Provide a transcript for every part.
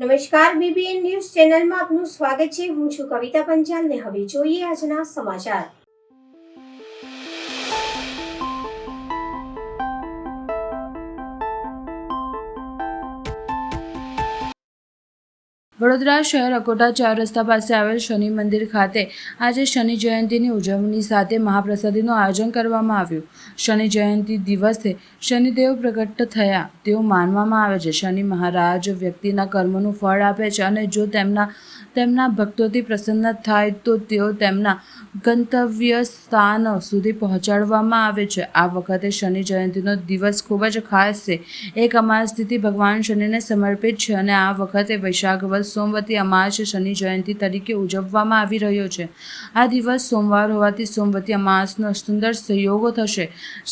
નમસ્કાર, BBN news ચેનલમાં આપનું સ્વાગત છે। હું છું કવિતા પંચાલ ને હવે જોઈએ આજના સમાચાર। વડોદરા શહેર અકોટા 4 રસ્તા પાસે આવેલ શનિ મંદિર ખાતે આજે શનિ જયંતીની ઉજવણી સાથે મહાપ્રસાદીનું આયોજન કરવામાં આવ્યું। શનિ જયંતી દિવસે શનિદેવ પ્રગટ થયા તેવું માનવામાં આવે છે। શનિ મહારાજ વ્યક્તિના કર્મોનું ફળ આપે છે અને જો તેમના ભક્તોથી પ્રસન્ન થાય તો તેઓ તેમના ગંતવ્ય સ્થાન સુધી પહોંચાડવામાં આવે છે। આ વખતે શનિ જયંતીનો દિવસ ખૂબ જ ખાસ છે। એક અમાસ તિથિ ભગવાન શનિને સમર્પિત છે અને આ વખતે વૈશાખ વદ સોમવતી અમાસ શનિ જયંતી તરીકે ઉજવવામાં આવી રહ્યો છે। આ દિવસ સોમવાર હોવાથી સોમવતી અમાસનો સુંદર સંયોગ થશે।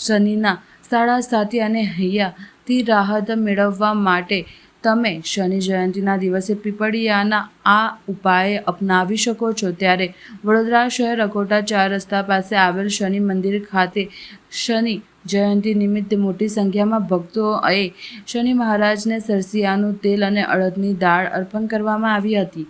શનિના સાડા સાતી અને હૈયાથી રાહત મેળવવા માટે તમે શનિ જયંતીના દિવસે પીપળિયાના આ ઉપાય અપનાવી શકો છો। ત્યારે વડોદરા શહેર અકોટા 4 રસ્તા પાસે આવેલ શનિ મંદિર ખાતે શનિ જયંતી નિમિત્તે મોટી સંખ્યામાં ભક્તોએ શનિ મહારાજને સરસિયાનું તેલ અને અડદની દાળ અર્પણ કરવામાં આવી હતી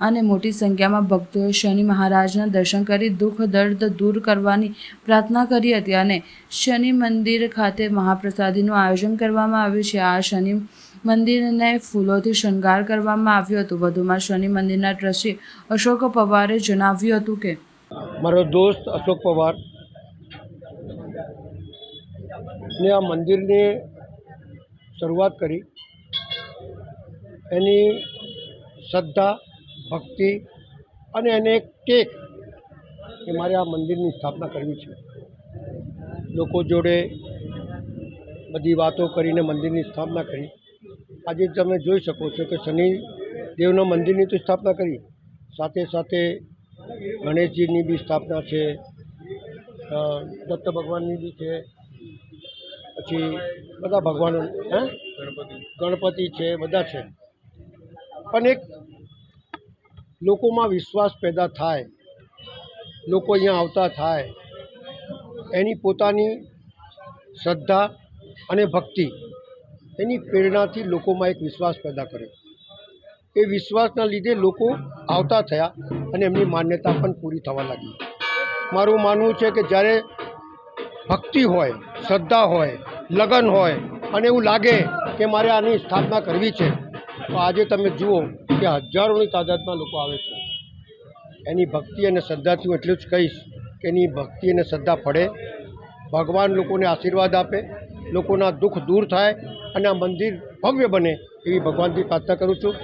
અને મોટી સંખ્યામાં ભક્તોએ શનિ મહારાજના દર્શન કરી દુઃખ દર્દ દૂર કરવાની પ્રાર્થના કરી હતી અને શનિ મંદિર ખાતે મહાપ્રસાદીનું આયોજન કરવામાં આવ્યું છે। આ શનિ મંદિરને ફૂલોથી શણગાર કરવામાં આવ્યો હતો। વધુમાં શનિ મંદિરના ટ્રસ્ટી અશોક પવારે જણાવ્યું હતું કે મારો દોસ્ત અશોક પવાર ને આ મંદિરની શરૂઆત કરી। એની શ્રદ્ધા ભક્તિ અને એને એક ટેક કે મારે આ મંદિરની સ્થાપના કરવી છે। લોકો જોડે બધી વાતો કરીને મંદિરની સ્થાપના કરી। આજે તમે જોઈ શકો છો કે શનિ દેવના મંદિરની તો સ્થાપના કરી, સાથે સાથે ગણેશજીની બી સ્થાપના છે, દત્ત ભગવાનની બી છે, પછી બધા ભગવાનો ગણપતિ છે, બધા છે। પણ એક લોકોમાં વિશ્વાસ પેદા થાય, લોકો અહીંયા આવતા થાય, એની પોતાની શ્રદ્ધા અને ભક્તિ એની પ્રેરણાથી લોકોમાં એક વિશ્વાસ પેદા કરે। એ વિશ્વાસના લીધે લોકો આવતા થયા અને એમની માન્યતા પણ પૂરી થવા લાગી। મારું માનવું છે કે જ્યારે ભક્તિ હોય, શ્રદ્ધા હોય, લગન હોય અને એવું લાગે કે મારે આની સ્થાપના કરવી છે, તો આજે તમે જુઓ કે હજારોની તાદાદમાં લોકો આવે છે। એની ભક્તિ અને શ્રદ્ધાથી હું એટલું જ કહીશ કે એની ભક્તિ અને શ્રદ્ધા પડે, ભગવાન લોકોને આશીર્વાદ આપે, લોકોના દુઃખ દૂર થાય અને આ મંદિર ભવ્ય બને એવી ભગવાનથી પ્રાર્થના કરું છું।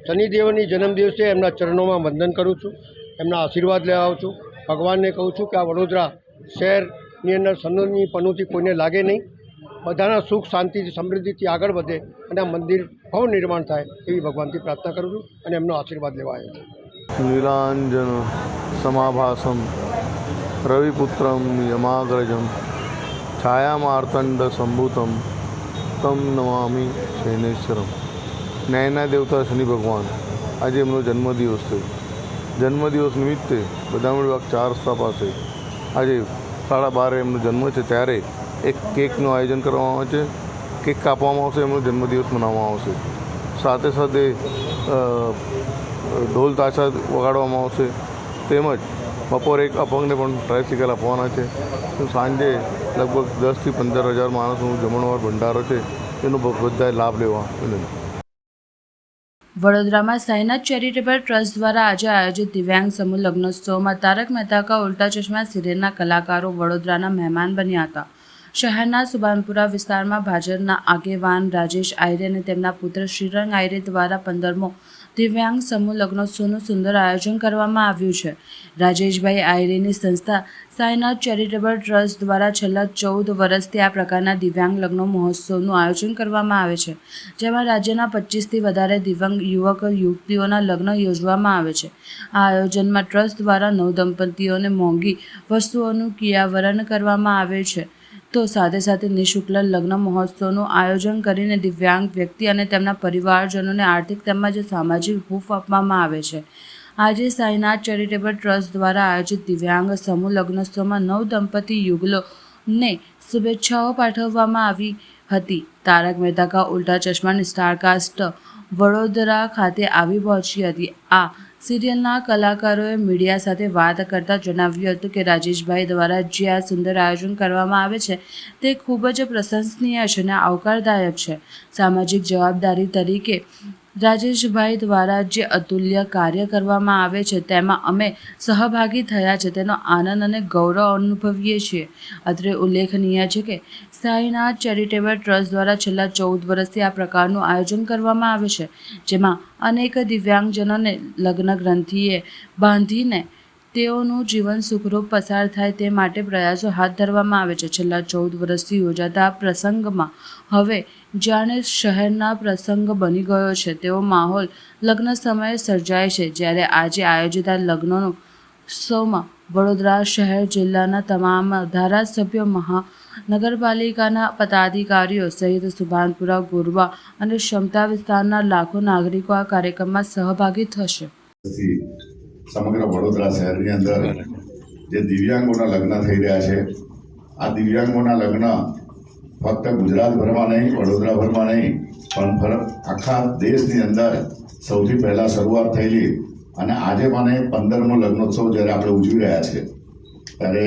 શનિદેવની જન્મદિવસે એમના ચરણોમાં વંદન કરું છું, એમના આશીર્વાદ લેવા આવું છું। ભગવાનને કહું છું કે આ વડોદરા શહેરની અંદર શનિની પનોતી કોઈને લાગે નહીં, બધાના સુખ શાંતિથી સમૃદ્ધિથી આગળ વધે અને આ મંદિર ભવ નિર્માણ થાય એવી ભગવાનથી પ્રાર્થના કરું છું અને એમનો આશીર્વાદ લેવા આવ્યો છું। નીલાંજન સમાભાસમ રવિપુત્રમ યમાગ્રજમ છાયામાર્તંડ સંભૂતમ તમ નમામિ શનૈશ્વરમ। ન્યાયના દેવતા શનિ ભગવાન આજે એમનો જન્મદિવસ છે। જન્મદિવસ નિમિત્તે બધા વિભાગ 4 રસ્તા પાસે આજે 12:30 એમનો જન્મ છે, ત્યારે એક કેકનું આયોજન કરવામાં આવે છે। કેક કાપવામાં આવશે, એમનો જન્મદિવસ મનાવવામાં આવશે। સાથે સાથે ઢોલ તાશા વગાડવામાં આવશે, તેમજ બપોરે એક અપંગને પણ ટ્રાયસિકલ આપવાના છે। સાંજે લગભગ 10થી 15,000 માણસનું જમણવાર ભંડારો છે, એનો બધાએ લાભ લેવા વિનંતી। વડોદરામાં સાઈનાથ ચેરિટેબલ ટ્રસ્ટ દ્વારા આજે આયોજિત દિવ્યાંગ સમૂહ લગ્નોત્સવમાં તારક મહેતા કા ઉલ્ટા ચશ્મા સિરિયલના કલાકારો વડોદરાના મહેમાન બન્યા હતા। શહેરના સુભાનપુરા વિસ્તારમાં ભાજપના આગેવાન રાજેશ આયરે અને તેમના પુત્ર શ્રીરંગ આયરે દ્વારા 15મો દિવ્યાંગ સમૂહ લગ્નોત્સવનું સુંદર આયોજન કરવામાં આવ્યું છે। રાજેશભાઈ આયરેની સંસ્થા સાઈનાથ ચેરિટેબલ ટ્રસ્ટ દ્વારા છેલ્લા 14 વર્ષથી આ પ્રકારના દિવ્યાંગ લગ્ન મહોત્સવનું આયોજન કરવામાં આવે છે, જેમાં રાજ્યના 25થી વધારે દિવ્યાંગ યુવક યુવતીઓના લગ્ન યોજવામાં આવે છે। આ આયોજનમાં ટ્રસ્ટ દ્વારા નવદંપતીઓને મોંઘી વસ્તુઓનું કિયાવરણ કરવામાં આવે છે, તો સાથે સાથે નિઃશુલ્ક લગ્ન મહોત્સવનું આયોજન કરીને દિવ્યાંગ વ્યક્તિ અને તેમના પરિવારજનોને આર્થિક તેમજ સામાજિક હૂંફ આપવામાં આવે છે। આજે સાઈનાથ ચેરિટેબલ ટ્રસ્ટ દ્વારા આયોજિત દિવ્યાંગ સમૂહ લગ્નોત્સવમાં નવદંપતી યુગલોને શુભેચ્છાઓ પાઠવવામાં આવી હતી। તારક મહેતા કા ઉલ્ટા ચશ્માની સ્ટારકાસ્ટ વડોદરા ખાતે આવી પહોંચી હતી। આ સિરિયલના કલાકારોએ મીડિયા સાથે વાત કરતા જણાવ્યું હતું કે રાજેશભાઈ દ્વારા જે આ સુંદર આયોજન કરવામાં આવે છે તે ખૂબ જ પ્રશંસનીય છે અને આવકારદાયક છે। સામાજિક જવાબદારી તરીકે રાજેશભાઈ દ્વારા જે અતુલ્ય કાર્ય કરવામાં આવે છે તેમાં અમે સહભાગી થયા છે તેનો આનંદ અને ગૌરવ અનુભવીએ છીએ। અત્રે ઉલ્લેખનીય છે કે સાઈનાથ ચેરિટેબલ ટ્રસ્ટ દ્વારા છેલ્લા 14 વર્ષથી આ પ્રકારનું આયોજન કરવામાં આવે છે જેમાં અનેક દિવ્યાંગજનોને લગ્ન ગ્રંથિએ બાંધીને તેઓનું જીવન સુખરૂપ પસાર થાય તે માટે પ્રયાસો હાથ ધરવામાં આવે છે। છેલ્લા 14 વર્ષથી યોજાતા આ પ્રસંગમાં હવે જાણે શહેરના પ્રસંગ બની ગયો છે તેવો માહોલ લગ્ન સમયે સર્જાય છે। જ્યારે આજે આયોજિત આ લગ્નોત્સવમાં વડોદરા શહેર જિલ્લાના તમામ ધારાસભ્યો મહાનગરપાલિકાના પદાધિકારીઓ સહિત સુભાનપુરા ગોરવા અને ક્ષમતા વિસ્તારના લાખો નાગરિકો આ કાર્યક્રમમાં સહભાગી થશે। સમગ્ર વડોદરા શહેરની અંદર જે દિવ્યાંગોના લગ્ન થઈ રહ્યા છે, આ દિવ્યાંગોના લગ્ન ફક્ત ગુજરાતભરમાં નહીં, વડોદરાભરમાં નહીં, પણ આખા દેશની અંદર સૌથી પહેલાં શરૂઆત થયેલી અને આજે મને 15મો લગ્નોત્સવ જ્યારે આપણે ઉજવી રહ્યા છે ત્યારે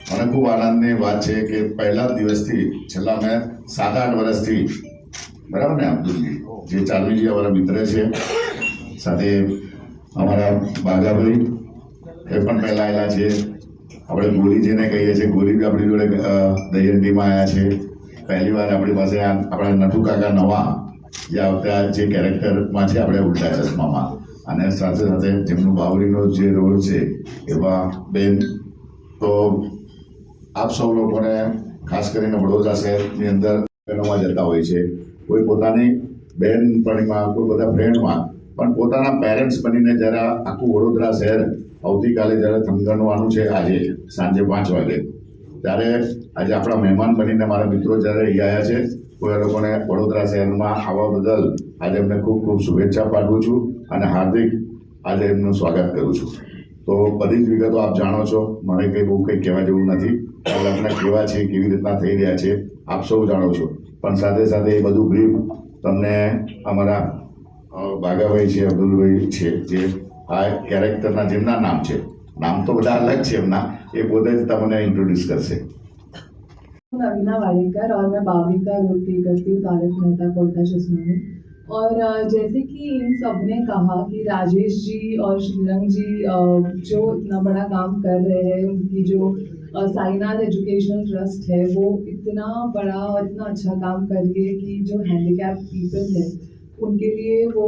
મને ખૂબ આનંદની વાત છે કે પહેલા દિવસથી છેલ્લા મેં 7-8 વર્ષથી, બરાબર ને અબ્દુલજી, જે ચાર્મીજી અમારા મિત્ર છે, સાથે અમારા બાગાભાઈ એ પણ પહેલાં આવેલા છે, આપણે ગોલી જેને કહીએ છીએ, ગોલી બી આપણી જોડે દહીહંડીમાં આવ્યા છે। પહેલી વાર આપણી પાસે આપણા નટુ કાકા નવા જે આવતા જે કેરેક્ટરમાં છે આપણે ઉલ્ટા ચશ્મામાં, અને સાથે સાથે જેમનું બાવરીનો જે રોલ છે એવા બેન, તો આપ સૌ લોકોને ખાસ કરીને વડોદરા શહેરની અંદર લગ્નમાં જતા હોય છે, કોઈ પોતાની બહેનપણીમાં, કોઈ બધા ફ્રેન્ડમાં, પણ પોતાના પેરેન્ટ્સ બનીને જ્યારે આખું વડોદરા શહેર આવતીકાલે જ્યારે થનગનવાનું છે, આજે સાંજે 5 વાગે, ત્યારે આજે આપણા મહેમાન બનીને મારા મિત્રો જ્યારે અહીં આવ્યા છે, કોઈ લોકોને વડોદરા શહેરમાં આવવા બદલ આજે એમને ખૂબ ખૂબ શુભેચ્છા પાઠવું છું અને હાર્દિક આજે એમનું સ્વાગત કરું છું। તો બધી જ વિગતો આપ જાણો છો, મને કંઈ બહુ કંઈ કહેવા જેવું નથી। આ લગ્ન કેવા છે, કેવી રીતના થઈ રહ્યા છે, આપ સૌ જાણો છો, પણ સાથે સાથે એ બધું બ્રીફ તમને અમારા બાગાભાઈ છે, અબ્દુલભાઈ છે, જે આ કેરેક્ટરના જેમના નામ છે, નામ તો બધા અલગ છે એમના, એ પોતે જ તમને इंट्रोड्यूस करશે। नवीना वाडेकर और मैं बावी का रोल प्ले करती हूँ तारक मेहता का उल्टा चश्मा में। और जैसे कि इन सब ने कहा कि राजेश जी और श्रीरंग जी जो इतना बड़ा काम कर रहे हैं, उनकी जो साईनाथ एजुकेशनल ट्रस्ट है वो इतना बड़ा और इतना अच्छा काम कर रही है कि जो हैंडीकैप पीपल है उनके लिए वो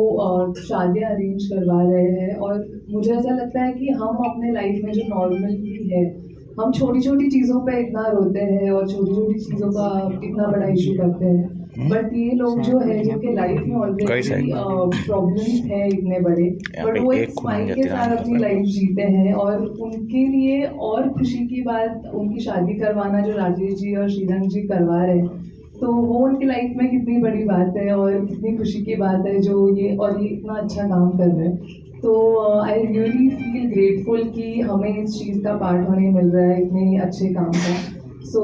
शादियाँ अरेंज करवा रहे हैं। और मुझे ऐसा लगता है कि हम अपने लाइफ में जो नॉर्मली है, हम छोटी छोटी चीज़ों पे इतना रोते हैं और छोटी छोटी चीज़ों का इतना बड़ा इशू करते हैं, बट ये लोग जो है जिनके लाइफ में ऑलरेडी प्रॉब्लम्स हैं इतने बड़े, बट वो एक स्माइल के साथ अपनी लाइफ जीते हैं। और उनके लिए और खुशी की बात उनकी शादी करवाना जो राजेश जी और श्रीरंग जी करवा रहे हैं, तो वो उनकी लाइफ में कितनी बड़ी बात है और कितनी खुशी की बात है जो ये इतना अच्छा काम कर रहे हैं। तो आई रियली फील ग्रेटफुल कि हमें इस चीज़ का पार्ट होने मिल रहा है इतने अच्छे काम का। सो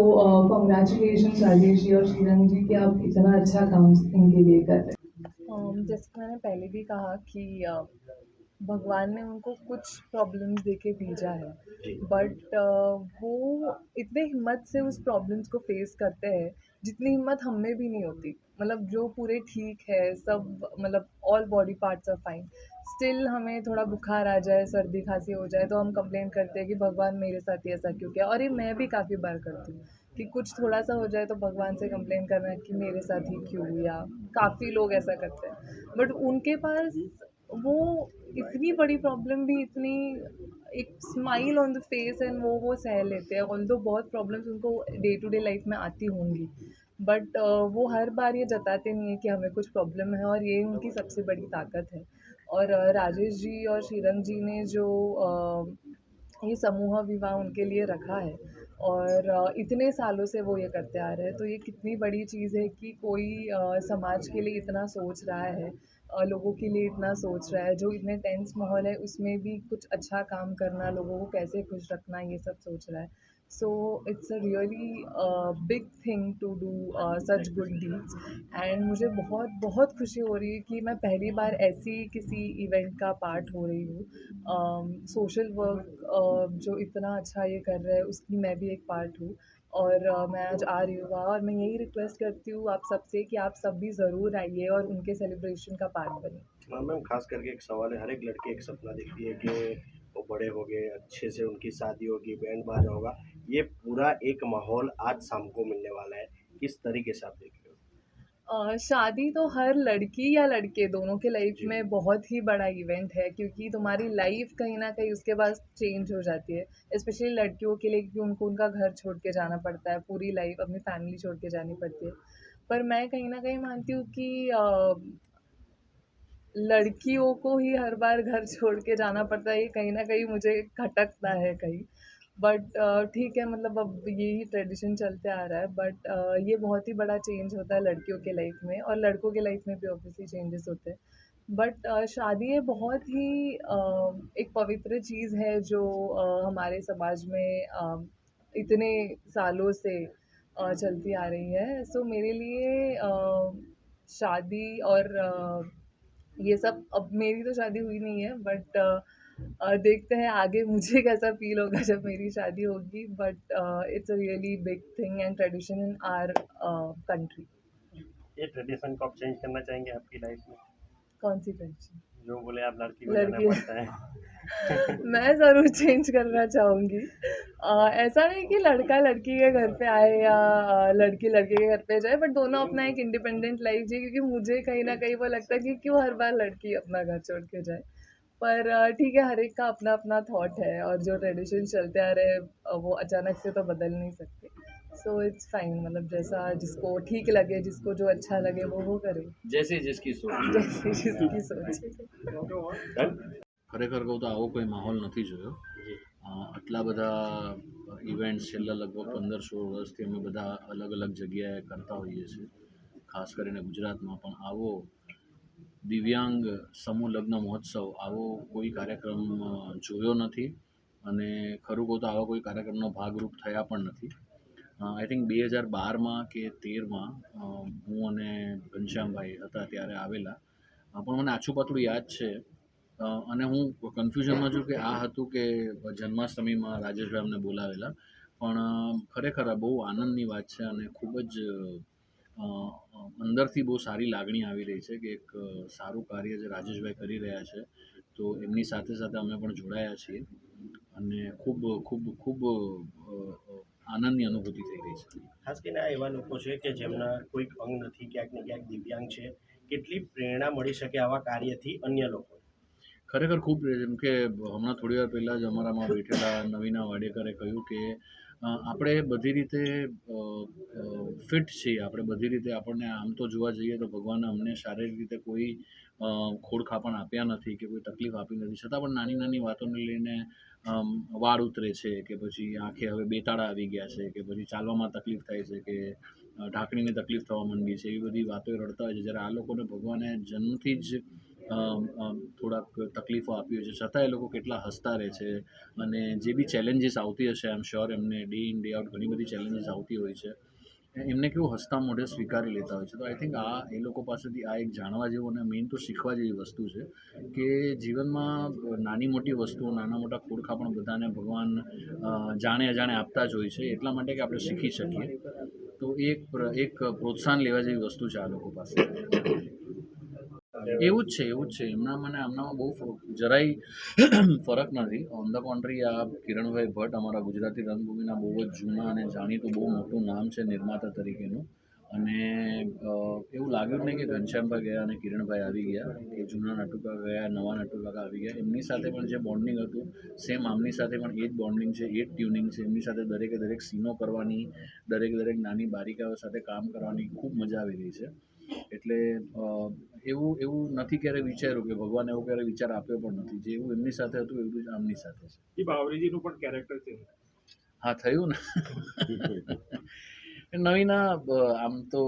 कॉन्ग्रेचुलेशन राजेश जी और श्रीरंग जी कि आप इतना अच्छा काम इनके लिए कर रहे हैं। जैसे कि मैंने पहले भी कहा कि भगवान ने उनको कुछ प्रॉब्लम्स देके भेजा है, बट वो इतने हिम्मत से उस प्रॉब्लम्स को फेस करते हैं जितनी हिम्मत हम में भी नहीं होती। मतलब जो पूरे ठीक है सब, मतलब all body parts are fine, still हमें थोड़ा बुखार आ जाए, सर्दी खांसी हो जाए तो हम कंप्लेन करते हैं कि भगवान मेरे साथ ही ऐसा क्यों किया। और ये मैं भी काफ़ी बार करती हूँ कि कुछ थोड़ा सा हो जाए तो भगवान से कंप्लेन करना कि मेरे साथ ही क्यों, या काफ़ी लोग ऐसा करते हैं। बट उनके पास वो इतनी बड़ी प्रॉब्लम भी, इतनी एक smile on the face and वो सह लेते हैं। ऑल्दो बहुत प्रॉब्लम्स उनको डे टू डे लाइफ में आती होंगी, बट वो हर बार ये जताते नहीं है कि हमें कुछ प्रॉब्लम है, और ये उनकी सबसे बड़ी ताकत है। और राजेश जी और श्रीरंग जी ने जो ये समूह विवाह उनके लिए रखा है और इतने सालों से वो ये करते आ रहे हैं, तो ये कितनी बड़ी चीज़ है कि कोई समाज के लिए इतना सोच रहा है लोगों के लिए इतना सोच रहा है, जो इतने टेंस माहौल है उसमें भी कुछ अच्छा काम करना, लोगों को कैसे खुश रखना, ये सब सोच रहा है. So it's a really big thing to do such good deeds. And मुझे बहुत बहुत खुशी हो रही है कि मैं पहली बार ऐसी किसी इवेंट का पार्ट हो रही हूँ. सोशल वर्क जो इतना अच्छा ये कर रहा है उसकी मैं भी एक पार्ट हूँ. और मैं आज आ रही हूँ वहाँ, और मैं यही रिक्वेस्ट करती हूँ आप सबसे कि आप सब भी ज़रूर आइए और उनके सेलिब्रेशन का पार्ट बने. हाँ मैम, खास करके एक सवाल है, हर एक लड़की एक सपना देखती है कि वो बड़े हो गए, अच्छे से उनकी शादी होगी, बैंड बाजा होगा. ये पूरा एक माहौल आज शाम को मिलने वाला है, किस तरीके से आप देख रहे हो? शादी तो हर लड़की या लड़के दोनों के लाइफ जी. में बहुत ही बड़ा इवेंट है, क्योंकि तुम्हारी लाइफ कहीं ना कहीं उसके बाद चेंज हो जाती है. स्पेशली लड़कियों के लिए, क्योंकि उनको उनका घर छोड़ के जाना पड़ता है, पूरी लाइफ अपनी फैमिली छोड़ के जानी पड़ती है. पर मैं कहीं ना कहीं मानती हूँ कि लड़कियों को ही हर बार घर छोड़ के जाना पड़ता है, ये कहीं न कहीं मुझे खटकता है कहीं. बट ठीक है, मतलब अब यही ट्रेडिशन चलते आ रहा है. बट ये बहुत ही बड़ा चेंज होता है लड़कियों के लाइफ में, और लड़कों के लाइफ में भी ऑब्वियसली चेंजेस होते हैं. बट शादी ये बहुत ही एक पवित्र चीज़ है जो हमारे समाज में इतने सालों से चलती आ रही है. सो मेरे लिए शादी और ये सब, अब मेरी तो शादी हुई नहीं है, बट देखते हैं आगे मुझे कैसा फील होगा जब मेरी शादी होगी. But it's a really big thing and tradition in our country. ये ट्रेडिशन को आप चेंज करना चाहेंगे आपकी लाइफ में? कौन सी ट्रेडिशन? जो बोले आप लड़की को जाना लड़की पड़ता है. मैं ज़रूर चेंज करना चाहूँगी. ऐसा नहीं कि लड़का लड़की के घर पे आए या लड़की लड़के के घर पे जाए, बट दोनों अपना एक इंडिपेंडेंट लाइफ जिए, क्योंकि मुझे कहीं ना कहीं वो लगता है कि क्यों हर बार लड़की अपना घर छोड़ के जाए. पर ठीक है, हर एक का अपना अपना थॉट है, और जो ट्रेडिशन चलते आ रहे हैं वो अचानक से तो बदल नहीं सकते. सो इट्स फाइन, मतलब जैसा जिसको ठीक लगे, जिसको जो अच्छा लगे वो करे. जैसे जिसकी सोच. जैसे जिसकी सोच. ખરેખર કહું તો આવો કોઈ માહોલ નથી જોયો. આટલા બધા ઇવેન્ટ્સ છેલ્લા લગભગ 15-16 વર્ષથી અમે બધા અલગ અલગ જગ્યાએ કરતા હોઈએ છીએ. ખાસ કરીને ગુજરાતમાં પણ આવો દિવ્યાંગ સમૂહ લગ્ન મહોત્સવ, આવો કોઈ કાર્યક્રમ જોયો નથી, અને ખરું કહું તો આવા કોઈ કાર્યક્રમનો ભાગરૂપ થયા પણ નથી. આઈ થિંક 2012માં કે 13માં હું અને ઘનશ્યામભાઈ હતા ત્યારે આવેલા. પણ મને આછું પાતળું યાદ છે, અને હું કન્ફ્યુઝનમાં છું કે આ હતું કે જન્માષ્ટમીમાં રાજેશભાઈ અમને બોલાવેલા. પણ ખરેખર આ બહુ આનંદની વાત છે, અને ખૂબ જ અંદરથી બહુ સારી લાગણી આવી રહી છે કે એક સારું કાર્ય જે રાજેશભાઈ કરી રહ્યા છે, તો એમની સાથે સાથે અમે પણ જોડાયા છીએ, અને ખૂબ ખૂબ ખૂબ આનંદની અનુભૂતિ થઈ રહી છે. ખાસ કરીને આ એવા લોકો છે કે જેમના કોઈક અંગ નથી, ક્યાંક ને ક્યાંક દિવ્યાંગ છે. કેટલી પ્રેરણા મળી શકે આવા કાર્યથી અન્ય લોકો? ખરેખર ખૂબ, જેમ કે હમણાં થોડી વાર પહેલાં જ અમારામાં બેઠેલા નવીના વાડેકરે કહ્યું કે આપણે બધી રીતે ફિટ છીએ, આપણે બધી રીતે, આપણને આમ તો જોવા જઈએ તો ભગવાને અમને શારીરિક રીતે કોઈ ખોડખાપણ આપ્યા નથી કે કોઈ તકલીફ આપી નથી, છતાં પણ નાની નાની વાતોને લઈને વાળ ઉતરે છે, કે પછી આંખે હવે બેતાળા આવી ગયા છે, કે પછી ચાલવામાં તકલીફ થાય છે, કે ઢાંકણીની તકલીફ થવા માંડી છે, એવી બધી વાતો રડતા હોય છે. જ્યારે આ લોકોને ભગવાને જન્મથી જ થોડાક તકલીફો આપી હોય છે, છતાં એ લોકો કેટલા હસતા રહે છે, અને જે બી ચેલેન્જીસ આવતી હશે, આઈ એમ શ્યોર એમને ડે ઇન ડે આઉટ ઘણી બધી ચેલેન્જીસ આવતી હોય છે, એમને કેવું હસતા મોઢે સ્વીકારી લેતા હોય છે. તો આઈ થિંક આ એ લોકો પાસેથી આ એક જાણવા જેવું અને મેઇન તો શીખવા જેવી વસ્તુ છે કે જીવનમાં નાની મોટી વસ્તુઓ, નાના મોટા ખોડખાપણ બધાને ભગવાન જાણે અજાણે આપતા જ હોય છે, એટલા માટે કે આપણે શીખી શકીએ. તો એક પ્રોત્સાહન લેવા જેવી વસ્તુ છે આ લોકો પાસે. એવું જ છે આમનામાં બહુ જરાય ફરક નથી. ઓન ધ કોન્ટ્રી, આ કિરણભાઈ ભટ્ટ અમારા ગુજરાતી રંગભૂમિના બહુ જ જૂના અને જાણીતું બહુ મોટું નામ છે નિર્માતા તરીકેનું, અને એવું લાગ્યું જ નહીં કે ઘનશ્યામભાઈ ગયા અને કિરણભાઈ આવી ગયા, કે જૂના નટુકા ગયા, નવા નટુકા આવી ગયા. એમની સાથે પણ જે બોન્ડિંગ હતું સેમ આમની સાથે પણ એ જ બોન્ડિંગ છે, એ જ ટ્યુનિંગ છે. એમની સાથે દરેકે દરેક સીનો કરવાની, દરેક નાની બારીકાઓ સાથે કામ કરવાની ખૂબ મજા આવી રહી છે. એટલે એવું નથી ક્યારે વિચાર્યું કે ભગવાન એવો ક્યારે વિચાર આપ્યો પણ નથી. જે એવું એમની સાથે હતું એવું જ આમની સાથે છે. એ બાવરીજીનું પણ કેરેક્ટર છે. હા, થયું ને. નવીના આમ તો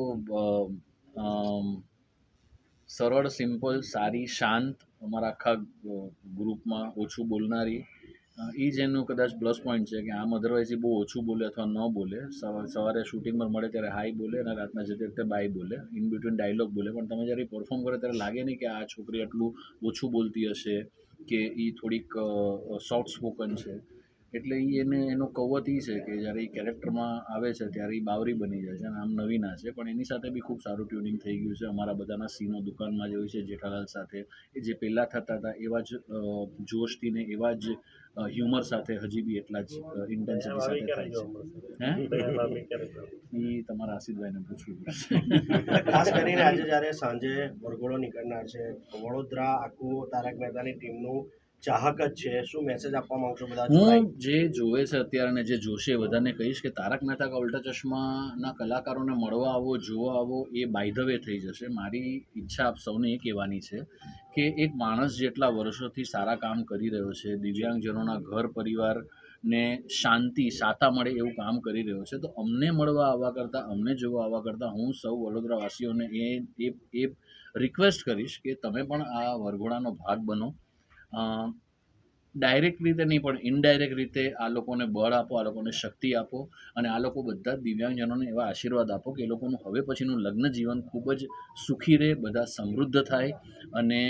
સરળ, સિમ્પલ, સારી, શાંત, અમારા આખા ગ્રુપમાં ઓછું બોલનારી, એ જ એનું કદાચ પ્લસ પોઈન્ટ છે કે આમ અધરવાઇઝ એ બહુ ઓછું બોલે અથવા ન બોલે. સવારે શૂટિંગમાં મળે ત્યારે હાઈ બોલે અને રાતના જતી વખતે બાય બોલે, ઇન બિટવીન ડાયલોગ બોલે. પણ તમે જ્યારે પરફોર્મ કરો ત્યારે લાગે નહીં કે આ છોકરી આટલું ઓછું બોલતી હશે કે એ થોડીક સોફ્ટ સ્પોકન છે. એટલે એનો કવત એ છે કે જ્યારે એ કેરેક્ટરમાં આવે છે ત્યારે એ બાવરી બની જાય છે અને આમ નવીના છે. પણ એની સાથે બી ખૂબ સારું ટ્યુનિંગ થઈ ગયું છે. અમારા બધાના સીનો દુકાનમાં જે હોય છે જેઠાલાલ સાથે, એ જે પહેલાં થતા હતા એવા જ જોશથી ને એવા જ હ્યુમર સાથે હજી બી એટલા જ ઇન્ટેન્સિટી સાથે થાય છે. એ તમારા આશિષભાઈને પૂછવું પડશે. ખાસ કરીને આજે જ્યારે સાંજે વરઘોડો નીકળનાર છે, વડોદરા આખું તારક મહેતાની ટીમનું ચાહક જ છે. શું મેસેજ આપવા માંગશો બધા? હું જે જોવે છે અત્યારે ને જે જોશે એ બધાને કહીશ કે તારક મહેતા કા ઉલ્ટા ચશ્માના કલાકારોને મળવા આવો, જોવા આવો, એ બાય ધ વે થઈ જશે. મારી ઈચ્છા આપ સૌને એ કહેવાની છે કે એક માણસ જેટલા વર્ષોથી સારા કામ કરી રહ્યો છે, દિવ્યાંગજનોના ઘર પરિવારને શાંતિ સાતા મળે એવું કામ કરી રહ્યો છે, તો અમને મળવા આવવા કરતાં, અમને જોવા આવવા કરતાં હું સૌ વડોદરાવાસીઓને એ રિક્વેસ્ટ કરીશ કે તમે પણ આ વરઘોડાનો ભાગ બનો. ડાયરેક્ટ રીતે નહીં પણ ઇનડાયરેક્ટ રીતે આ લોકોને બળ આપો, આ લોકોને શક્તિ આપો અને આ લોકો બધા જ દિવ્યાંગજનોને એવા આશીર્વાદ આપો કે એ લોકોનું હવે પછીનું લગ્ન જીવન ખૂબ જ સુખી રહે, બધા સમૃદ્ધ થાય અને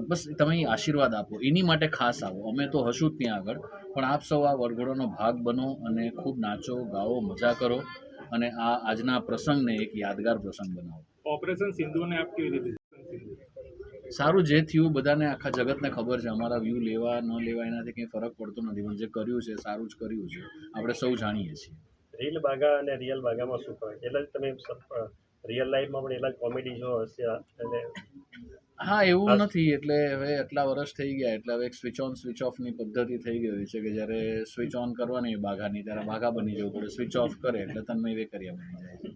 બસ તમે એ આશીર્વાદ આપો. એની માટે ખાસ આવો. અમે તો હશું જ ત્યાં આગળ, પણ આપ સૌ આ વરઘોડાનો ભાગ બનો અને ખૂબ નાચો, ગાઓ, મજા કરો અને આ આજના પ્રસંગને એક યાદગાર પ્રસંગ બનાવો. ઓપરેશન સિંધુને આપ કેવી રીતે? સારું, જે થયું બધાને આખા જગતને ખબર છે. અમારા વ્યૂ લેવા ન લેવા એનાથી કંઈ ફરક પડતો નથી, પણ જે કર્યું છે સારું જ કર્યું છે, આપણે સૌ જાણીએ છીએ. રીલ બાગા અને રિયલ બાગામાં શું ફરક? એટલે તમે રિયલ લાઈફમાં પણ એટલા જ કોમેડી શો હશે અને હા, એવું નથી. એટલે હવે આટલા વર્ષ થઈ ગયા એટલે હવે એક સ્વિચ ઓન સ્વિચ ઓફની પદ્ધતિ થઈ ગઈ છે કે જ્યારે સ્વિચ ઓન કરવાની બાઘાની ત્યારે બાઘા બની જવું પડે, સ્વિચ ઓફ કરે એટલે તન્મય વેકરિયા બની જાય છે.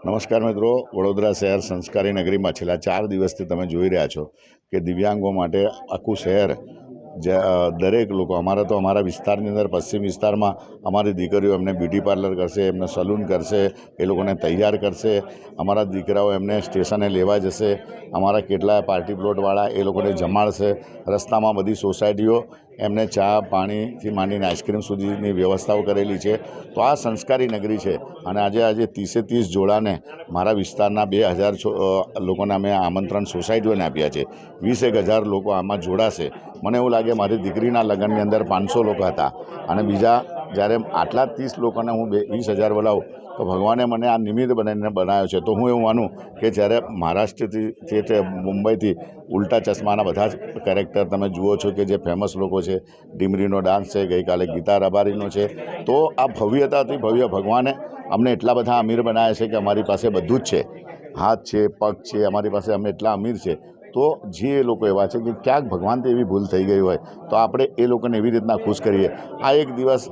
નમસ્કાર મિત્રો, વડોદરા શહેર સંસ્કારી નગરીમાં છેલ્લા 4 દિવસથી તમે જોઈ રહ્યા છો કે દિવ્યાંગો માટે આખું શહેર જે દરેક લોકો, અમારા વિસ્તારની અંદર પશ્ચિમ વિસ્તારમાં અમારી દીકરીઓ એમને બ્યુટી પાર્લર કરશે, એમને સલૂન કરશે, એ લોકોને તૈયાર કરશે, અમારા દીકરાઓ એમને સ્ટેશને લેવા જશે, અમારા કેટલા પાર્ટી પ્લોટવાળા એ લોકોને જમાડશે, રસ્તામાં બધી સોસાયટીઓ એમને ચા પાણીથી માંડીને આઈસ્ક્રીમ સુધીની વ્યવસ્થાઓ કરેલી છે. તો આ સંસ્કારી નગરી છે અને આજે 30 જોડાને મારા વિસ્તારના 2000 લોકોને અમે આમંત્રણ સોસાયટીઓને આપ્યા છે. 21,000 લોકો આમાં જોડાશે. મને એવું લાગે મારી દીકરીના લગ્નની અંદર 500 લોકો હતા અને બીજા જ્યારે આટલા 30 લોકોને હું 20,000 બોલાવું તો ભગવાને મને આ નિમિત્ત બનાવીને બનાવ્યો છે. તો હું એવું માનું કે જ્યારે મહારાષ્ટ્રથી તે મુંબઈથી ઉલ્ટા ચશ્માના બધા જ કેરેક્ટર તમે જુઓ છો કે જે ફેમસ લોકો છે, ડીમરીનો ડાન્સ છે, ગઈકાલે ગીતા રબારીનો છે, તો આ ભવ્યતાથી ભવ્ય ભગવાને અમને એટલા બધા અમીર બનાવ્યા છે કે અમારી પાસે બધું જ છે, હાથ છે, પગ છે, અમારી પાસે અમે એટલા અમીર છે. તો જે લોકો એવા છે કે ક્યાંક ભગવાનથી એવી ભૂલ થઈ ગઈ હોય તો આપણે એ લોકોને એવી રીતના ખુશ કરીએ. આ એક દિવસ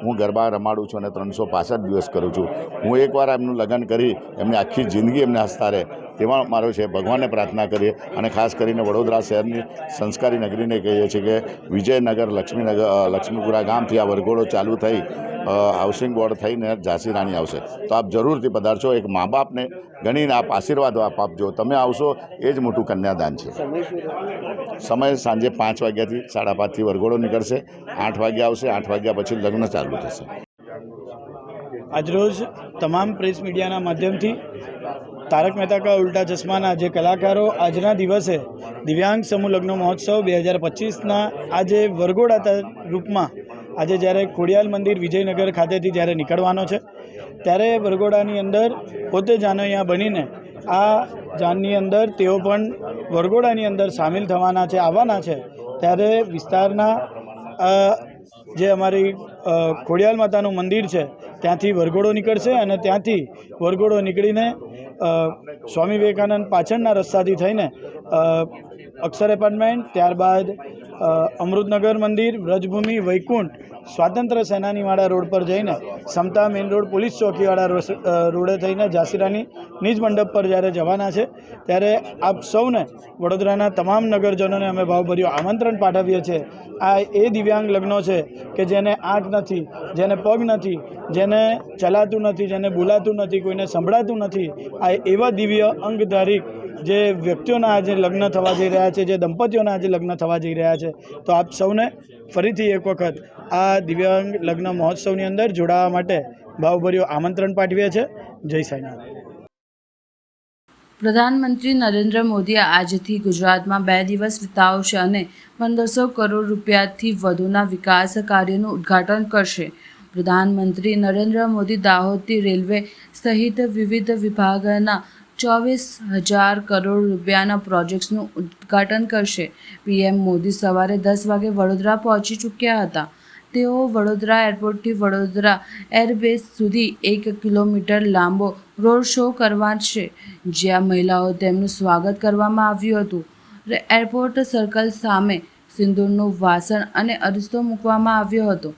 હું ગરબા રમાડું છું અને 365 દિવસ કરું છું. હું એકવાર એમનું લગ્ન કરી એમની આખી જિંદગી એમને હસતા રહે તેમાં મારો છે. ભગવાનને પ્રાર્થના કરીએ અને ખાસ કરીને વડોદરા શહેરની સંસ્કારી નગરીને કહીએ છીએ કે વિજયનગર લક્ષ્મીપુરા ગામથી આ વરઘોડો ચાલુ થઈ હાઉસિંગ બોર્ડ થઈને ઝાંસી રાણી આવશે. તો આપ જરૂરથી પધારશો. એક મા બાપને ગણીને આપ આશીર્વાદ આપજો. તમે આવશો એ જ મોટું કન્યાદાન છે. સમય સાંજે 5 વાગ્યાથી 5:30 વરઘોડો નીકળશે. 8 વાગ્યા આવશે. 8 વાગ્યા પછી લગ્ન ચાલુ થશે. આજરોજ તમામ પ્રેસ મીડિયાના માધ્યમથી તારક મહેતા કા ઉલ્ટા ચશ્માના જે કલાકારો આજના દિવસે દિવ્યાંગ સમૂહ લગ્ન મહોત્સવ 2025ના આજે વરઘોડા રૂપમાં આજે જ્યારે ખોડિયાલ મંદિર વિજયનગર ખાતેથી જ્યારે નીકળવાનો છે ત્યારે વરઘોડાની અંદર પોતે જાનો અહીંયા બનીને આ જાનની અંદર તેઓ પણ વરઘોડાની અંદર સામેલ થવાના છે, આવવાના છે. ત્યારે વિસ્તારના જે અમારી ખોડિયાલ માતાનું મંદિર છે ત્યાંથી વરઘોડો નીકળશે અને ત્યાંથી વરઘોડો નીકળીને સ્વામી વિવેકાનંદ પાછળના રસ્તાથી થઈને અક્ષર એપાર્ટમેન્ટ, ત્યારબાદ અમૃતનગર મંદિર, વ્રજભૂમિ, વૈકુંઠ, સ્વાતંત્ર્ય સેનાનીવાળા રોડ પર જઈને સમતા મેઇન રોડ પોલીસ ચોકીવાળા રોડે થઈને ઝાંસીરાની નિજ મંડપ પર જ્યારે જવાના છે ત્યારે આપ સૌને વડોદરાના તમામ નગરજનોને અમે ભાવભર્યું આમંત્રણ પાઠવીએ છીએ. આ એ દિવ્યાંગ લગ્નો છે કે જેને આંખ નથી, જેને પગ નથી, જેને ચલાતું નથી, જેને બોલાતું નથી, કોઈને સંભળાતું નથી, આ એવા દિવ્ય અંગધારી જે વ્યક્તિઓના આજે લગ્ન થવા જઈ રહ્યા છે, જે દંપતીઓના આજે લગ્ન થવા જઈ રહ્યા છે, તો આપ સૌને ફરીથી એક વખત આ દિવ્યાંગ લગ્ન મહોત્સવની અંદર જોડાવા માટે ભાવભર્યું આમંત્રણ પાઠવીએ છીએ. જય સાંઈનાથ. પ્રધાનમંત્રી નરેન્દ્ર મોદી આજથી ગુજરાતમાં 2 દિવસ વિતાવશે અને 1500 કરોડ રૂપિયાથી વધુના વિકાસ કાર્યોનું ઉદ્ઘાટન કરશે. પ્રધાનમંત્રી નરેન્દ્ર મોદી દાહોદથી રેલવે સહિત વિવિધ વિભાગના 24,000 કરોડ રૂપિયાના પ્રોજેક્ટ્સનું ઉદ્ઘાટન કરશે. પીએમ મોદી સવારે 10 વાગે વડોદરા પહોંચી ચૂક્યા હતા. તેઓ વડોદરા એરપોર્ટથી વડોદરા એરબેઝ સુધી 1 કિલોમીટર લાંબો રોડ શો કરવા છે, જ્યાં મહિલાઓ તેમનું સ્વાગત કરવામાં આવ્યું હતું. એરપોર્ટ સર્કલ સામે સિંદૂરનું વાસણ અને અરીસો મૂકવામાં આવ્યો હતો.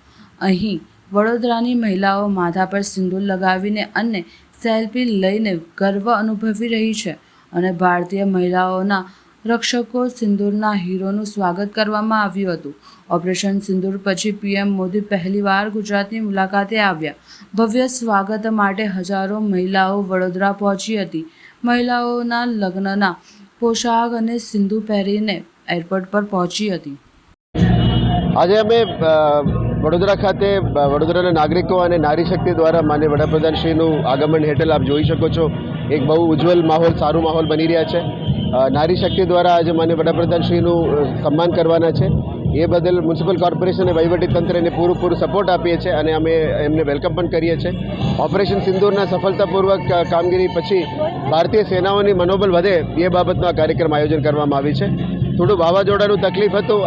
અહીં વડોદરાની મહિલાઓ માથા પર સિંદૂર લગાવીને અને સેલ્ફી લઈને ગર્વ અનુભવી રહી છે અને ભારતીય મહિલાઓના રક્ષકો સિંદૂરના હીરોનું સ્વાગત કરવામાં આવ્યું હતું. ઓપરેશન સિંદૂર પછી પીએમ મોદી પહેલીવાર ગુજરાતની મુલાકાતે આવ્યા. ભવ્ય સ્વાગત માટે હજારો મહિલાઓ વડોદરા પહોંચી હતી. મહિલાઓના લગ્નના પોશાક અને સિંદૂર પહેરીને એરપોર્ટ પર પહોંચી હતી. આજે અમે વડોદરા ખાતે વડોદરાના નાગરિકો અને નારી શક્તિ દ્વારા માનનીય વડાપ્રધાનશ્રીનું આગમન હેઠળ આપ જોઈ શકો છો એક બહુ ઉજ્જવલ માહોલ, સારું માહોલ બની રહ્યા છે. નારી શક્તિ દ્વારા આજે માનનીય વડાપ્રધાનશ્રીનું સન્માન કરવાના છે. એ બદલ મ્યુનિસિપલ કોર્પોરેશન અને વહીવટીતંત્રને પૂરું સપોર્ટ આપીએ છીએ અને અમે એમને વેલકમ પણ કરીએ છીએ. ઓપરેશન સિંદૂરના સફળતાપૂર્વક કામગીરી પછી ભારતીય સેનાઓની મનોબળ વધે એ બાબતનો આ કાર્યક્રમ આયોજન કરવામાં આવી છે. થોડું વાવાઝોડાનું તકલીફ હતું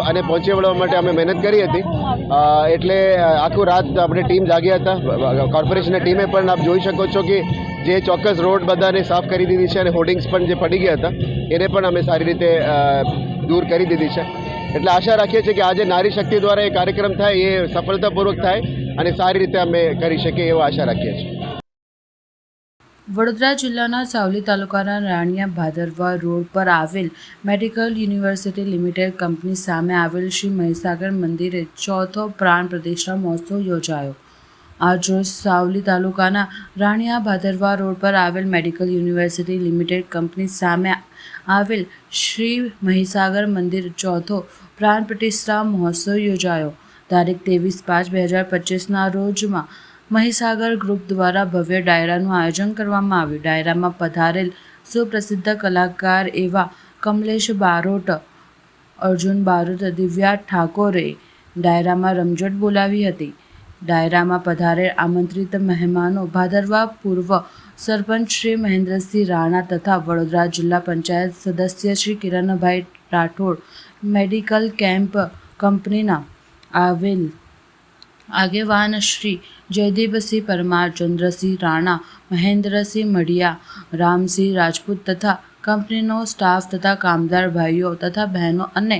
અને પહોંચી વળવા માટે અમે મહેનત કરી હતી, એટલે આખું રાત આપણે ટીમ જાગ્યા હતા. કોર્પોરેશનની ટીમે પણ આપ જોઈ શકો છો કે જે ચોક્કસ રોડ બધાને સાફ કરી દીધી છે અને હોર્ડિંગ્સ પણ જે પડી ગયા હતા એને પણ અમે સારી રીતે દૂર કરી દીધી છે. એટલે આશા રાખીએ છીએ કે આજે નારી શક્તિ દ્વારા એ કાર્યક્રમ થાય એ સફળતાપૂર્વક થાય અને સારી રીતે અમે કરી શકીએ એવો આશા રાખીએ છીએ. વડોદરા જિલ્લાના સાવલી તાલુકાના રાણિયા ભાદરવા રોડ પર આવેલ મેડિકલ યુનિવર્સિટી લિમિટેડ કંપની સામે આવેલ શ્રી મહીસાગર મંદિરે 4થો પ્રાણ પ્રતિષ્ઠા મહોત્સવ યોજાયો. આજરોજ સાવલી તાલુકાના રાણિયા ભાદરવા રોડ પર આવેલ મેડિકલ યુનિવર્સિટી લિમિટેડ કંપની સામે આવેલ શ્રી મહીસાગર મંદિર 4થો પ્રાણ પ્રતિષ્ઠા મહોત્સવ યોજાયો. તારીખ 23/5/2025ના રોજમાં મહીસાગર ગ્રુપ દ્વારા ભવ્ય ડાયરાનું આયોજન કરવામાં આવ્યું. ડાયરામાં પધારેલ સુપ્રસિદ્ધ કલાકાર એવા કમલેશ બારોટ, અર્જુન બારોટ, દિવ્યા ઠાકોરે ડાયરામાં રમઝટ બોલાવી હતી. ડાયરામાં પધારેલ આમંત્રિત મહેમાનો ભાદરવા પૂર્વ સરપંચ શ્રી મહેન્દ્રસિંહ રાણા તથા વડોદરા જિલ્લા પંચાયત સદસ્ય શ્રી કિરણભાઈ રાઠોડ, મેડિકલ કેમ્પ કંપનીના આવેલ આગેવાન શ્રી જયદીપસિંહ પરમાર, ચંદ્રસિંહ રાણા, મહેન્દ્રસિંહ મઢિયા, રામસિંહ રાજપૂત તથા કંપનીનો સ્ટાફ તથા કામદાર ભાઈઓ તથા બહેનો અને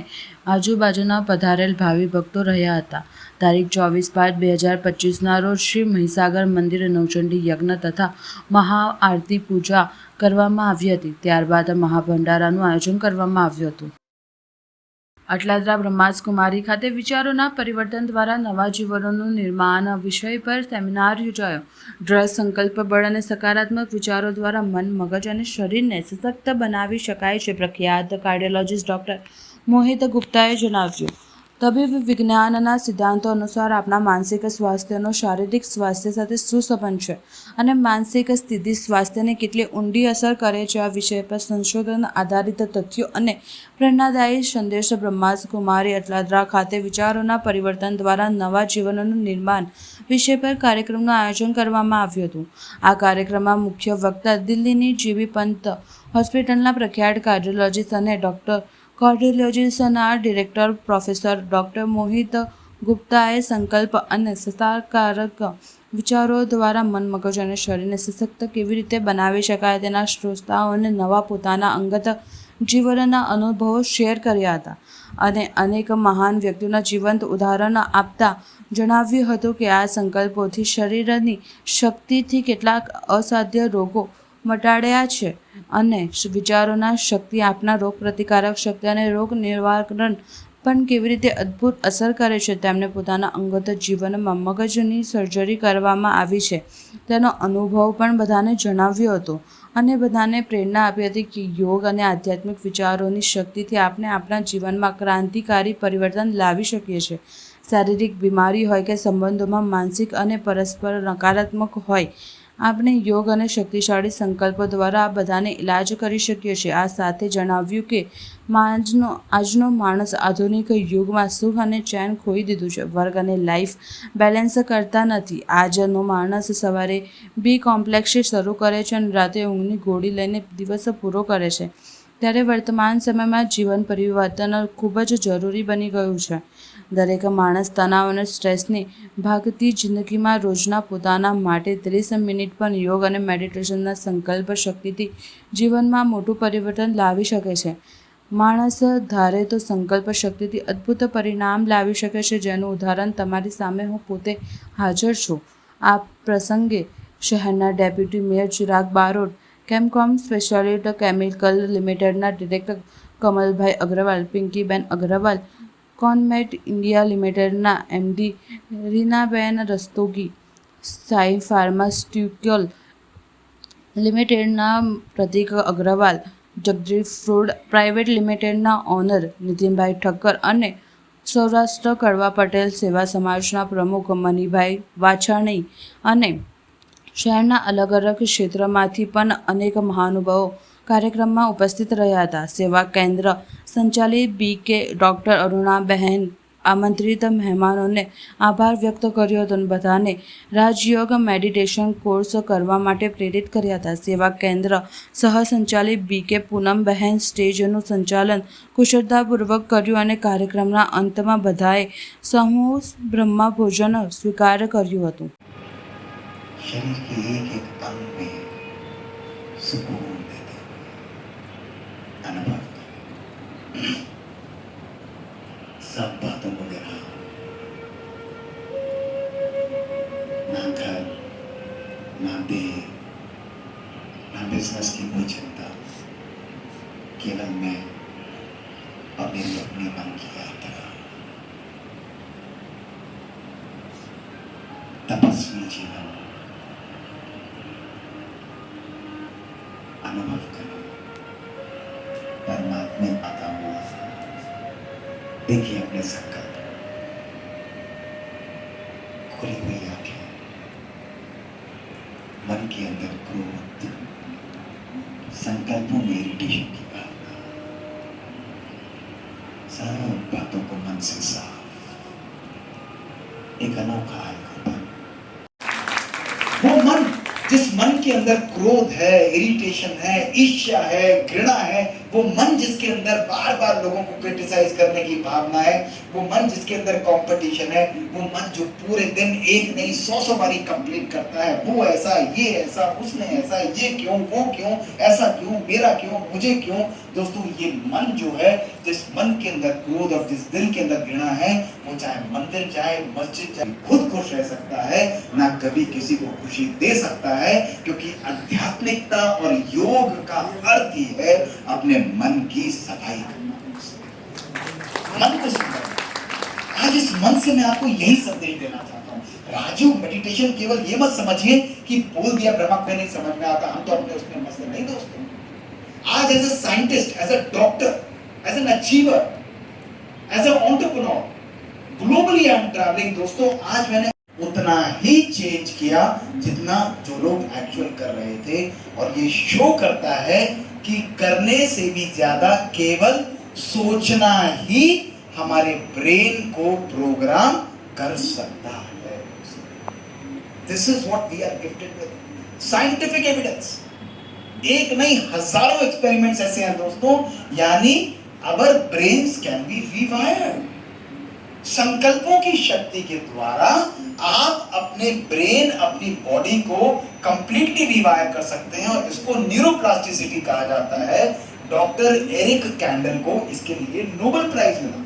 આજુબાજુના પધારેલ ભાવિ ભક્તો રહ્યા હતા. તારીખ 24/5/2025ના રોજ શ્રી મહીસાગર મંદિરે નવચંડી યજ્ઞ તથા મહાઆરતી પૂજા કરવામાં આવી હતી. ત્યારબાદ મહાભંડારાનું આયોજન કરવામાં આવ્યું હતું. અટલાદરા બ્રહ્માકુમારી ખાતે વિચારોના પરિવર્તન દ્વારા નવા જીવનોનું નિર્માણ વિષય પર સેમિનાર યોજાયો. દ્રઢ સંકલ્પ બળ અને સકારાત્મક વિચારો દ્વારા મન, મગજ અને શરીરને સશક્ત બનાવી શકાય છે. પ્રખ્યાત કાર્ડિયોલોજિસ્ટ ડૉક્ટર મોહિત ગુપ્તાએ જણાવ્યું. તબીબ વિજ્ઞાનના સિદ્ધાંતો અનુસાર આપણા માનસિક સ્વાસ્થ્યનો શારીરિક સ્વાસ્થ્ય સાથે શું સંબંધ છે અને માનસિક સ્થિતિ સ્વાસ્થ્યને કેટલી ઊંડી અસર કરે છે, આ વિષય પર સંશોધન આધારિત તથ્યો અને પ્રેરણાદાયી સંદેશ બ્રહ્માકુમારી અટલાદરા ખાતે વિચારોના પરિવર્તન દ્વારા નવા જીવનનું નિર્માણ વિષય પર કાર્યક્રમનું આયોજન કરવામાં આવ્યું હતું. આ કાર્યક્રમમાં મુખ્ય વક્તા દિલ્હીની જીબી પંત હોસ્પિટલના પ્રખ્યાત કાર્ડિયોલોજિસ્ટ અને કાર્ડિયોલોજિસ્ટના ડિરેક્ટર પ્રોફેસર ડૉક્ટર મોહિત ગુપ્તાએ સંકલ્પ અને સકારાત્મક વિચારો દ્વારા મન, મગજ અને શરીરને સશક્ત કેવી રીતે બનાવી શકાય તેના શ્રોતાઓને નવા પોતાના અંગત જીવનના અનુભવો શેર કર્યા હતા અને અનેક મહાન વ્યક્તિઓના જીવંત ઉદાહરણ આપતા જણાવ્યું હતું કે આ સંકલ્પોથી શરીરની શક્તિથી કેટલાક અસાધ્ય રોગો મટાડ્યા છે અને વિચારોના શક્તિ આપના રોગ પ્રતિકારક શક્તિ અને રોગ નિવારણ પણ કેવી રીતે અદ્ભુત અસર કરે છે. તેમને પોતાના અંગત જીવનમાં મગજની સર્જરી કરવામાં આવી છે તેનો અનુભવ પણ બધાને જણાવ્યો હતો. અને બધાને પ્રેરણા આપી હતી કે યોગ અને આધ્યાત્મિક વિચારોની શક્તિથી આપણે આપણા જીવનમાં ક્રાંતિકારી પરિવર્તન લાવી શકીએ છીએ. શારીરિક બીમારી હોય કે સંબંધોમાં માનસિક અને પરસ્પર નકારાત્મક હોય, આપણે યોગ અને શક્તિશાળી સંકલ્પો દ્વારા આ બધાને ઇલાજ કરી શકીએ છીએ. આ સાથે જણાવ્યું કે આજનો માણસ આધુનિક યુગમાં સુખ અને ચેન ખોઈ દીધું છે. વર્ક અને લાઈફ બેલેન્સ કરતા નથી. આજનો માણસ સવારે બી કોમ્પ્લેક્સ શરૂ કરે છે અને રાતે ઊંઘની ગોળી લઈને દિવસ પૂરો કરે છે. ત્યારે વર્તમાન સમયમાં જીવન પરિવર્તન ખૂબ જ જરૂરી બની ગયું છે. દરેક માણસ તણાવ અને સ્ટ્રેસની ભાગતી જિંદગીમાં રોજના પોતાના માટે 30 મિનિટ પણ યોગ અને મેડિટેશનના સંકલ્પ શક્તિથી જીવનમાં મોટું પરિવર્તન લાવી શકે છે. માણસ ધારે તો સંકલ્પ શક્તિથી અદ્ભુત પરિણામ લાવી શકે છે, જેનું ઉદાહરણ તમારી સામે હું પોતે હાજર છું. આ પ્રસંગે શહેરના deputy mayor Chirag Barot, Chemcom speciality chemical લિમિટેડના director Kamalbhai Agrawal, Pinkiben Agrawal, Conmet India લિમિટેડના એમડી રીનાબેન રસ્તોગી, સાઈ ફાર્માસ્યુટિકલ લિમિટેડના પ્રતીક અગ્રવાલ, જગદીશ ફૂડ પ્રાઇવેટ લિમિટેડના ઓનર નીતિનભાઈ ઠક્કર અને સૌરાષ્ટ્ર કડવા પટેલ સેવા સમાજના પ્રમુખ મનીભાઈ વાછાણી અને શહેરના અલગ અલગ ક્ષેત્રમાંથી પણ અનેક મહાનુભાવો કાર્યક્રમમાં ઉપસ્થિત રહ્યા હતા. સેવા કેન્દ્ર સંચાલિત BK ડૉક્ટર અરુણાબહેન આમંત્રિત મહેમાનોને આભાર વ્યક્ત કર્યો હતો અને બધાને રાજયોગ મેડિટેશન કોર્સ કરવા માટે પ્રેરિત કર્યા હતા. સેવા કેન્દ્ર સહસંચાલિત BK પૂનમબહેન સ્ટેજનું સંચાલન કુશળતાપૂર્વક કર્યું અને કાર્યક્રમના અંતમાં બધાએ સમૂહ બ્રહ્મભોજન સ્વીકાર કર્યું હતું. शरीर के एक एक अंग में सुकून देते अनुभव करो. सब बातों को गिरा, ना घर, ना देह, ना बिजनेस की कोई चिंता, केवल मैं और मेरी अपने मन की यात्रा. तपस्वी जीवन अनुभव करो. परमात्मा आता हुआ देखिए अपने संकल्प, खुली हुई आंखें, मन के अंदर क्रोध, संकल्पों में इरिटेशन की भावना, सारी बातों को मन से साफ, एक अनोखा आयोजन. वो मन जिस मन के अंदर क्रोध है, इरिटेशन है, ईर्ष्या है, घृणा है, वो मन जिसके अंदर बार बार लोगों को क्रिटिसाइज करने की भावना है, वो मन जिसके अंदर कंपटीशन है, वो मन जो पूरे दिन एक नहीं 100 बारी कंप्लेंट करता है, वो ऐसा, ये ऐसा, उसने ऐसा, ये क्यों, वो क्यों, ऐसा क्यों, मेरा क्यों, मुझे क्यों. दोस्तों ये मन जो है, जिस मन के अंदर क्रोध और जिस दिल के अंदर घृणा है, वो चाहे मंदिर जाए, मस्जिद जाए, खुद खुश रह सकता है, ना कभी किसी को खुशी दे सकता है. क्योंकि आध्यात्मिकता और योग का अर्थ ही है अपने मन की सफाई करना, मन को सुधारना. आज इस मन से मैं आपको यही संदेश देना चाहता हूँ. राजयोग मेडिटेशन केवल ये मत समझिए कि बोल दिया ब्रह्मक में नहीं समझ में आता, हम तो अपने उसमें मस्त नहीं. दोस्तों आज as a scientist, as a doctor, as an achiever, as an entrepreneur, globally I am travelling. दोस्तों आज मैंने उतना ही चेंज किया जितना जो लोग एक्चुअल कर रहे थे. और ये शो करता है कि करने से भी ज्यादा केवल सोचना ही हमारे ब्रेन को प्रोग्राम कर सकता है. This is what we are gifted with. Scientific evidence, एक नहीं हजारों एक्सपेरिमेंट्स ऐसे हैं दोस्तों. यानी our brains can be rewired. संकल्पों की शक्ति के द्वारा आप अपने ब्रेन, अपनी बॉडी को कंप्लीटली रिवायर कर सकते हैं. और इसको न्यूरोप्लास्टिसिटी कहा जाता है. डॉक्टर एरिक कैंडल को इसके लिए नोबेल प्राइज मिला.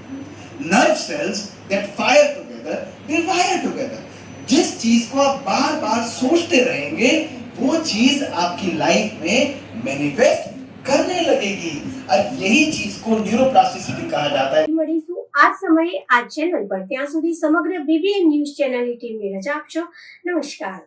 Nerve cells that fire together they wire together. जिस चीज को आप बार बार सोचते रहेंगे, वो चीज आपकी लाइफ में मैनिफेस्ट करने लगेगी. और यही चीज को न्यूरोप्लास्टिसिटी कहा जाता है. મળીશું આ સમયે આ ચેનલ પર. ત્યાં સુધી સમગ્ર BBN ન્યૂઝ ચેનલની ટીમને રજા આપશો. નમસ્કાર.